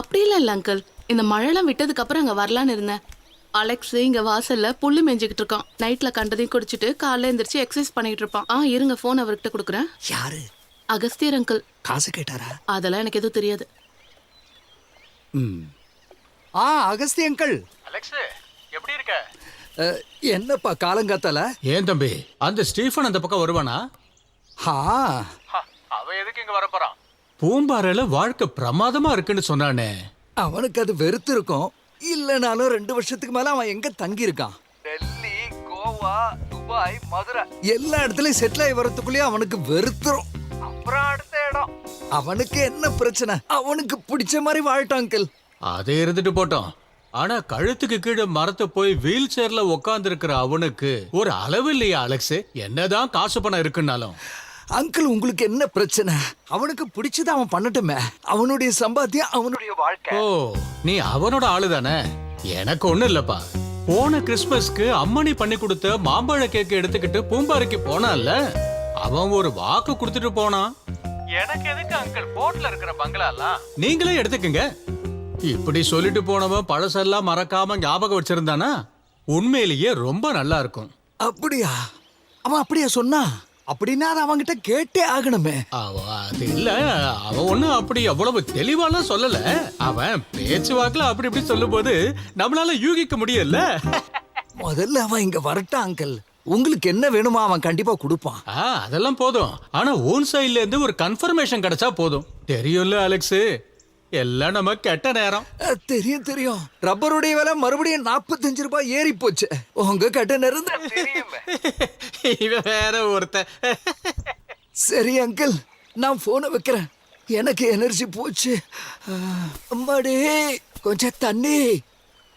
அப்படிலாம் இல்ல அங்கிள். இந்த மழைலாம் விட்டதுக்கு அப்புறம் அங்க வரலான்னு இருந்தேன். அலெக்ஸ் இங்க வாசல்ல புல்லு மேய்ஞ்சிக்கிட்டு இருக்கான். நைட்ல கண்டதையும் குடிச்சிட்டு காலைல எந்திரிச்சு எக்ஸசைஸ் பண்ணிட்டு இருப்பான். இருங்க போன் அவர்கிட்ட கொடுக்குறேன். யாரு? அகஸ்தியர் அங்கிள். காசு கேட்டாரா? அதெல்லாம் எனக்கு எதுவும் தெரியாது. அகஸ்தி அங்கிள். அலெக்ஸ் எப்படி இருக்க? என்னப்பா காலங்காத்தால? ஏன் தம்பி, அந்த ஸ்டீஃபன் அந்த பக்கம் வருவானா? அவன் எதுக்கு இங்க வர போறான்? பூம்பாறையில வாழ்க்கை பிரமாதமா இருக்குன்னு சொன்னானே. அவனுக்கு அது வெறுத்து இருக்கும். இல்லனாலும் 2 வருஷத்துக்கு மேல அவன் எங்க தங்கி இருக்கான்? டெல்லி, கோவா, துபாய், மதுரை எல்லா இடத்துலயும் செட்டில் ஆகி வரதுக்குள்ளேயே அவனுக்கு வெறுத்துரும். அப்புறம் அடுத்த இடம். அவனுக்கு என்ன பிரச்சனை? அவனுக்கு பிடிச்ச மாதிரி வாழட்டான் அங்கிள். அது இருந்துட்டு போட்டோம். ஆனா கழுத்துக்கு கீழே மரத்தை போய் வீல் சேர்ல உட்கார்ந்து இருக்கிற அவனுக்கு ஒரு அளவு இல்லையா அலெக்ஸ்? என்னதான் காசு பணம் இருக்குன்னாலும். அங்கிள் உங்களுக்கு என்ன பிரச்சனை? அவனுக்கு பிடிச்சத அவன் பண்ணட்டுமே. அவனுடைய சம்பாத்தியம் அவனுடைய வாழ்க்கை. ஓ, நீ அவனோட ஆளு தானே? எனக்கு ஒண்ணு இல்லப்பா. போன கிறிஸ்மஸ்க்கு அம்மணி பண்ணி கொடுத்த மாம்பழ கேக்கு எடுத்துக்கிட்டு பூம்பாறைக்கு போனான்ல, அவன் ஒரு வாக்கு கொடுத்துட்டு போனான். எனக்கு எதுக்கு அங்கிள் போட்ல இருக்கிற பங்களாலாம்? நீங்களே எடுத்துக்கங்க. இப்படி சொல்லிட்டு போனவன் பழசெல்லாம் மறக்காம ஞாபகம் வச்சிருந்தானா உண்மையிலேயே ரொம்ப நல்லா இருக்கும். அப்படியா? அவன் அப்படியா சொன்னா? அப்படின்னா அது அவன்கிட்ட கேட்டே ஆகணுமே. அது இல்ல, அவன் ஒண்ணும் அப்படி அவ்வளவு தெளிவாலாம் சொல்லல. அவன் பேச்சுவாக்குல அப்படி இப்படி சொல்லும் போது நம்மளால யூகிக்க முடியல. முதல்ல அவன் இங்க வரட்டான் அங்கிள். உங்களுக்கு என்ன வேணுமா அவன் கண்டிப்பா கொடுப்பான். அதெல்லாம் போதும். ஆனா ஓன் சைட்ல இருந்து ஒரு கன்ஃபர்மேஷன் கிடைச்சா போதும். தெரியும்ல அலெக்ஸ், எல்லாம் நம்ம கெட்ட நேரம். தெரியும் தெரியும். ரப்பருடைய விலை மறுபடியும் 45 ரூபாய் ஏறி போச்சு. உங்க கெட்ட நேரம் தான் தெரியும். இவன் வேற ஒருத்த. சரி அங்கிள், நான் போனை வைக்கிறேன். எனக்கு எனர்ஜி போச்சு. அம்மாடி, கொஞ்சம் தண்ணி.